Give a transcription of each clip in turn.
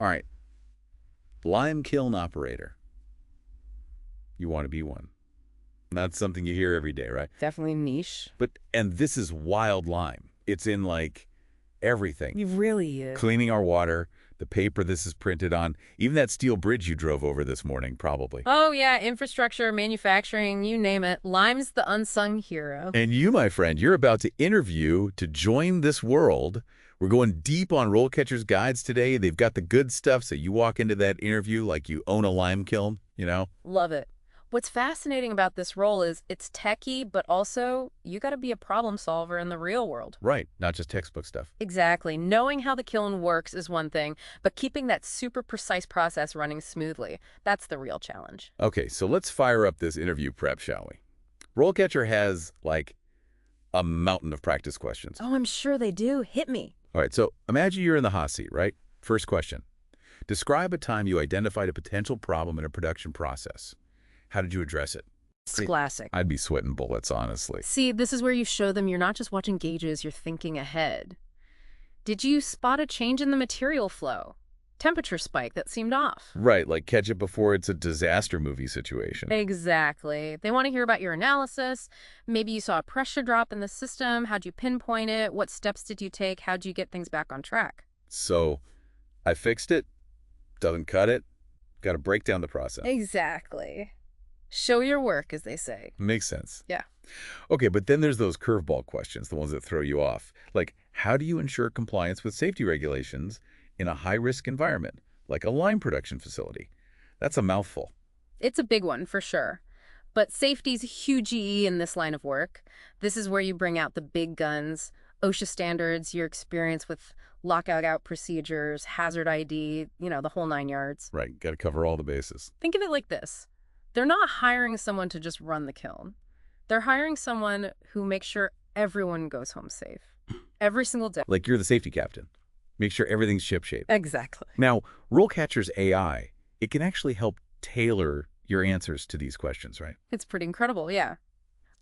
All right. Lime Kiln Operator. You want to be one. That's something you hear every day, right? Definitely niche. And this is wild lime. It's in like everything. It really is. Cleaning our water, the paper this is printed on, even that steel bridge you drove over this morning, probably. Oh, yeah, infrastructure, manufacturing, you name it. Lime's the unsung hero. And you, my friend, you're about to interview to join this world. We're going deep on RoleCatcher's guides today. They've got the good stuff, so you walk into that interview like you own a lime kiln, you know? Love it. What's fascinating about this role is it's techy, but also you got to be a problem solver in the real world. Right, not just textbook stuff. Exactly. Knowing how the kiln works is one thing, but keeping that super precise process running smoothly, that's the real challenge. Okay, so let's fire up this interview prep, shall we? RoleCatcher has, like, a mountain of practice questions. Oh, I'm sure they do. Hit me. All right, so imagine you're in the hot seat, right? First question. Describe a time you identified a potential problem in a production process. How did you address it? It's classic. I'd be sweating bullets, honestly. See, this is where you show them you're not just watching gauges, you're thinking ahead. Did you spot a change in the material flow? Temperature spike that seemed off? Right, like catch it before it's a disaster movie situation. Exactly. They want to hear about your analysis. Maybe you saw a pressure drop in the system. How'd you pinpoint it? What steps did you take? How'd you get things back on track? So, I fixed it, doesn't cut it, got to break down the process. Exactly. Show your work, as they say. Makes sense. Yeah. Okay, but then there's those curveball questions, the ones that throw you off. Like, how do you ensure compliance with safety regulations in a high-risk environment, like a lime production facility? That's a mouthful. It's a big one, for sure. But safety's a huge EE in this line of work. This is where you bring out the big guns, OSHA standards, your experience with lockout-out procedures, hazard ID, the whole 9 yards. Right, got to cover all the bases. Think of it like this. They're not hiring someone to just run the kiln. They're hiring someone who makes sure everyone goes home safe. Every single day. Like you're the safety captain. Make sure everything's shipshape. Exactly. Now, RoleCatcher's AI, it can actually help tailor your answers to these questions, right? It's pretty incredible, yeah.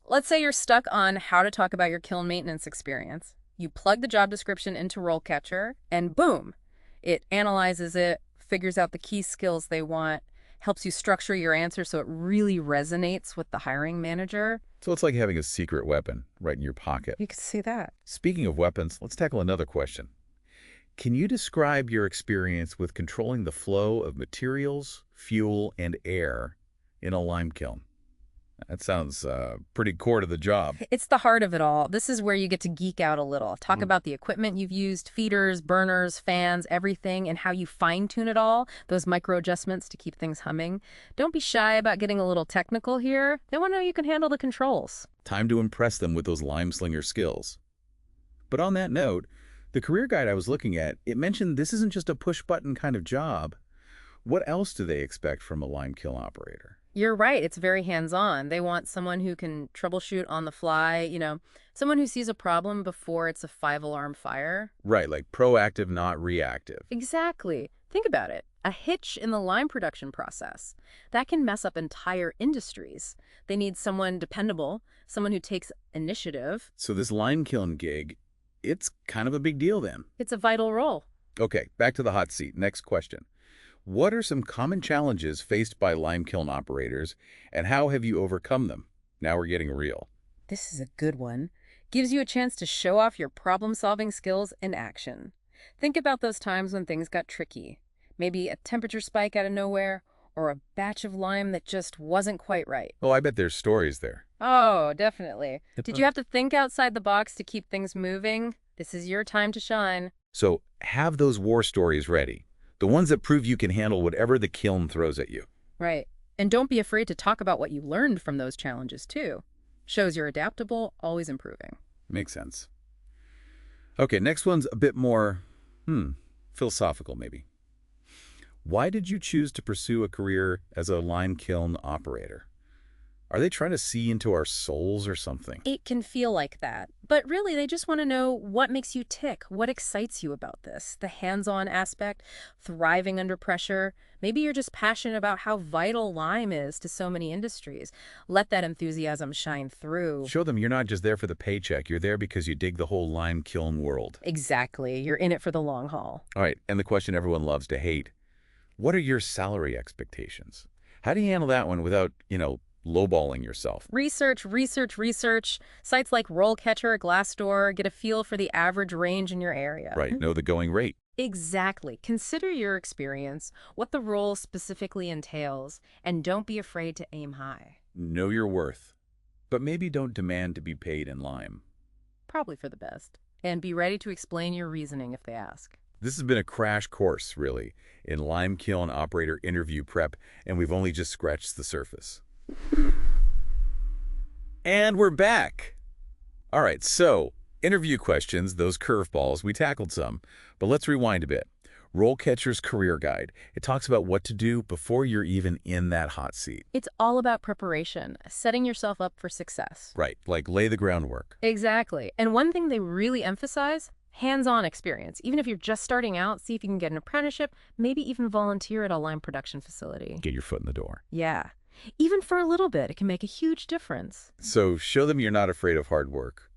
Let's say you're stuck on how to talk about your kiln maintenance experience. You plug the job description into RoleCatcher, and boom, it analyzes it, figures out the key skills they want, helps you structure your answer so it really resonates with the hiring manager. So it's like having a secret weapon right in your pocket. You can see that. Speaking of weapons, let's tackle another question. Can you describe your experience with controlling the flow of materials, fuel, and air in a lime kiln? That sounds pretty core to the job. It's the heart of it all. This is where you get to geek out a little. Talk about the equipment you've used, feeders, burners, fans, everything, and how you fine-tune it all, those micro adjustments to keep things humming. Don't be shy about getting a little technical here. They want to know you can handle the controls. Time to impress them with those lime slinger skills. But on that note, the career guide I was looking at, it mentioned this isn't just a push-button kind of job. What else do they expect from a lime kiln operator? You're right. It's very hands-on. They want someone who can troubleshoot on the fly, someone who sees a problem before it's a 5-alarm fire. Right, like proactive, not reactive. Exactly. Think about it. A hitch in the lime production process. That can mess up entire industries. They need someone dependable, someone who takes initiative. So this lime kiln gig, it's kind of a big deal then. It's a vital role. Okay, back to the hot seat. Next question. What are some common challenges faced by lime kiln operators, and how have you overcome them? Now we're getting real. This is a good one. Gives you a chance to show off your problem-solving skills in action. Think about those times when things got tricky. Maybe a temperature spike out of nowhere, or a batch of lime that just wasn't quite right. Oh, I bet there's stories there. Oh, definitely. Did you have to think outside the box to keep things moving? This is your time to shine. So have those war stories ready. The ones that prove you can handle whatever the kiln throws at you. Right. And don't be afraid to talk about what you learned from those challenges, too. Shows you're adaptable, always improving. Makes sense. Okay, next one's a bit more, philosophical maybe. Why did you choose to pursue a career as a lime kiln operator? Are they trying to see into our souls or something? It can feel like that. But really, they just want to know what makes you tick, what excites you about this, the hands-on aspect, thriving under pressure. Maybe you're just passionate about how vital lime is to so many industries. Let that enthusiasm shine through. Show them you're not just there for the paycheck. You're there because you dig the whole lime kiln world. Exactly. You're in it for the long haul. All right, and the question everyone loves to hate. What are your salary expectations? How do you handle that one without, lowballing yourself? Research, research, research. Sites like RoleCatcher, Glassdoor, get a feel for the average range in your area. Right, know the going rate. Exactly. Consider your experience, what the role specifically entails, and don't be afraid to aim high. Know your worth. But maybe don't demand to be paid in lime. Probably for the best. And be ready to explain your reasoning if they ask. This has been a crash course, really, in Lime Kiln Operator interview prep, and we've only just scratched the surface. And we're back. All right, so interview questions, those curveballs, we tackled some, but let's rewind a bit. RoleCatcher's Career Guide. It talks about what to do before you're even in that hot seat. It's all about preparation, setting yourself up for success. Right, like lay the groundwork. Exactly. And one thing they really emphasize, hands-on experience. Even if you're just starting out, see if you can get an apprenticeship, maybe even volunteer at a lime production facility. Get your foot in the door. Yeah. Even for a little bit, it can make a huge difference. So show them you're not afraid of hard work.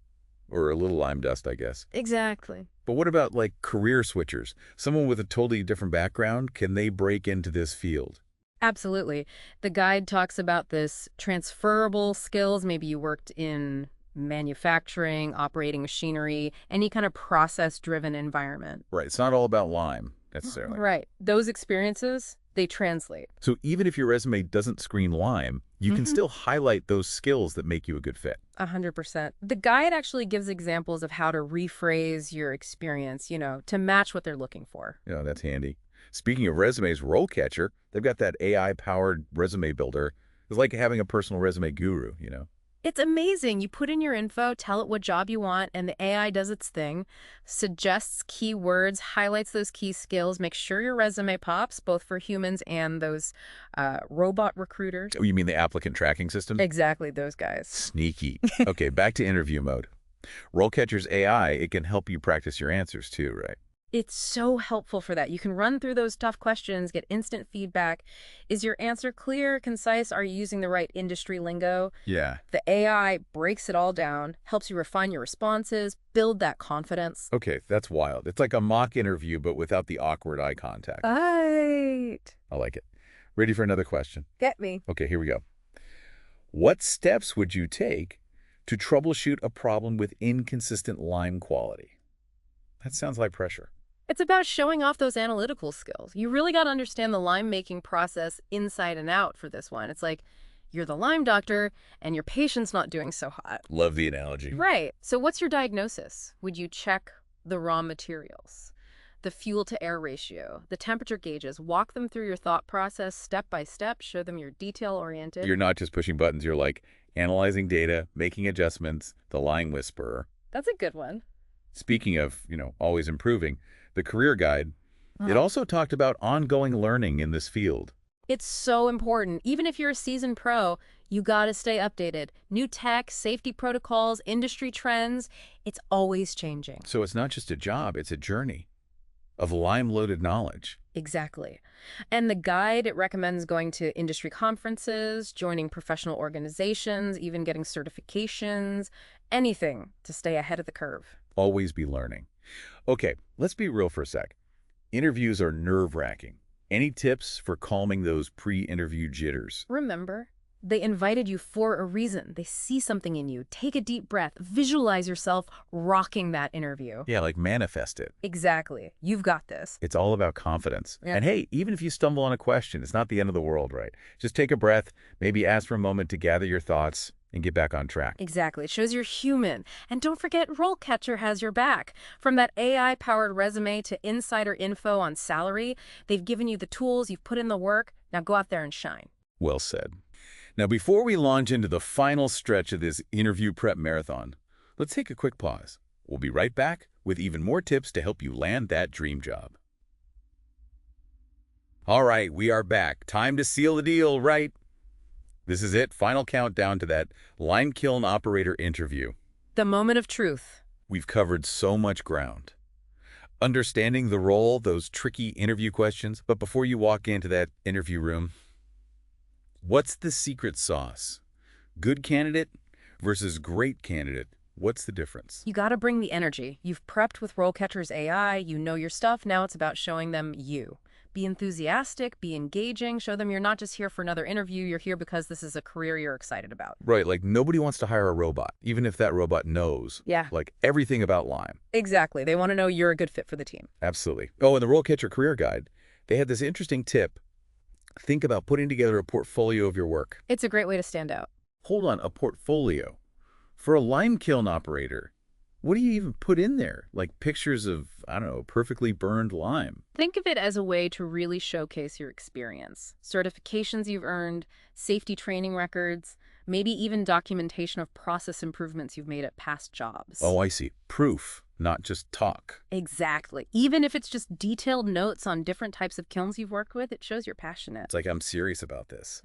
Or a little lime dust, I guess. Exactly. But what about, like, career switchers? Someone with a totally different background, can they break into this field? Absolutely. The guide talks about this transferable skills. Maybe you worked in manufacturing, operating machinery, any kind of process-driven environment. Right, it's not all about lime, necessarily. Right. Those experiences, they translate. So even if your resume doesn't scream lime, you can still highlight those skills that make you a good fit. 100%. The guide actually gives examples of how to rephrase your experience, to match what they're looking for. Yeah, that's handy. Speaking of resumes, RoleCatcher, they've got that AI-powered resume builder. It's like having a personal resume guru. It's amazing. You put in your info, tell it what job you want, and the AI does its thing, suggests keywords, highlights those key skills, makes sure your resume pops, both for humans and those robot recruiters. Oh, you mean the applicant tracking system? Exactly, those guys. Sneaky. Okay, back to interview mode. RoleCatcher's AI, it can help you practice your answers too, right? It's so helpful for that. You can run through those tough questions, get instant feedback. Is your answer clear, concise? Are you using the right industry lingo? Yeah. The AI breaks it all down, helps you refine your responses, build that confidence. Okay, that's wild. It's like a mock interview, but without the awkward eye contact. Right. I like it. Ready for another question? Get me. Okay, here we go. What steps would you take to troubleshoot a problem with inconsistent lime quality? That sounds like pressure. It's about showing off those analytical skills. You really got to understand the lime making process inside and out for this one. It's like you're the lime doctor and your patient's not doing so hot. Love the analogy. Right. So what's your diagnosis? Would you check the raw materials, the fuel to air ratio, the temperature gauges, walk them through your thought process step by step, show them you're detail oriented? You're not just pushing buttons. You're like analyzing data, making adjustments, the lime whisperer. That's a good one. Speaking of, always improving, the career guide, it also talked about ongoing learning in this field. It's so important. Even if you're a seasoned pro, you got to stay updated. New tech, safety protocols, industry trends, it's always changing. So it's not just a job, it's a journey of lime-loaded knowledge. Exactly. And the guide, it recommends going to industry conferences, joining professional organizations, even getting certifications, anything to stay ahead of the curve. Always be learning. Okay, let's be real for a sec. Interviews are nerve-wracking. Any tips for calming those pre-interview jitters? Remember, they invited you for a reason. They see something in you. Take a deep breath. Visualize yourself rocking that interview. Yeah, like manifest it. Exactly. You've got this. It's all about confidence. Yeah. And hey, even if you stumble on a question, it's not the end of the world, right? Just take a breath, maybe ask for a moment to gather your thoughts, and get back on track. Exactly. It shows you're human. And don't forget, RoleCatcher has your back. From that AI-powered resume to insider info on salary, they've given you the tools, you've put in the work. Now go out there and shine. Well said. Now, before we launch into the final stretch of this interview prep marathon, let's take a quick pause. We'll be right back with even more tips to help you land that dream job. All right, we are back. Time to seal the deal, right? This is it. Final countdown to that Lime Kiln Operator interview. The moment of truth. We've covered so much ground. Understanding the role, those tricky interview questions. But before you walk into that interview room, what's the secret sauce? Good candidate versus great candidate. What's the difference? You got to bring the energy. You've prepped with RoleCatcher's AI, you know your stuff, now it's about showing them you. Be enthusiastic, be engaging, show them you're not just here for another interview, you're here because this is a career you're excited about. Right, like nobody wants to hire a robot, even if that robot knows, Yeah. like everything about Lime. Exactly. They want to know you're a good fit for the team. Absolutely. Oh, in the RoleCatcher Career Guide, they had this interesting tip. Think about putting together a portfolio of your work. It's a great way to stand out. Hold on, a portfolio. For a lime kiln operator, what do you even put in there? Like pictures of, I don't know, perfectly burned lime. Think of it as a way to really showcase your experience. Certifications you've earned, safety training records, maybe even documentation of process improvements you've made at past jobs. Oh, I see. Proof, not just talk. Exactly. Even if it's just detailed notes on different types of kilns you've worked with, it shows you're passionate. It's like I'm serious about this.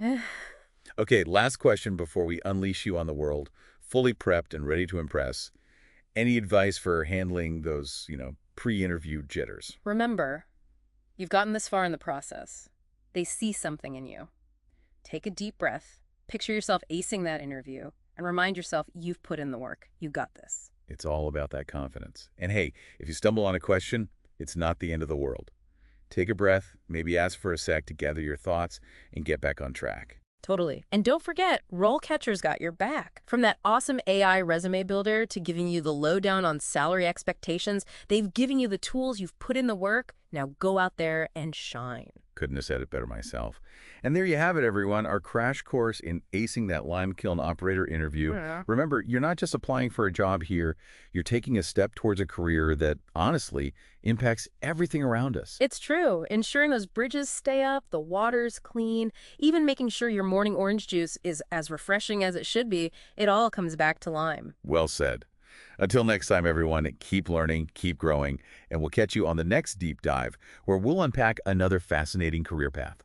Okay, last question before we unleash you on the world, fully prepped and ready to impress. Any advice for handling those, pre-interview jitters? Remember, you've gotten this far in the process. They see something in you. Take a deep breath, picture yourself acing that interview, and remind yourself you've put in the work. You got this. It's all about that confidence. And hey, if you stumble on a question, it's not the end of the world. Take a breath, maybe ask for a sec to gather your thoughts, and get back on track. Totally. And don't forget, RoleCatcher's got your back. From that awesome AI resume builder to giving you the lowdown on salary expectations, they've given you the tools, you've put in the work. Now go out there and shine. Couldn't have said it better myself. And there you have it, everyone, our crash course in acing that Lime Kiln Operator interview. Yeah. Remember, you're not just applying for a job here, you're taking a step towards a career that, honestly, impacts everything around us. It's true. Ensuring those bridges stay up, the water's clean, even making sure your morning orange juice is as refreshing as it should be, it all comes back to Lime. Well said. Until next time, everyone, keep learning, keep growing, and we'll catch you on the next deep dive, where we'll unpack another fascinating career path.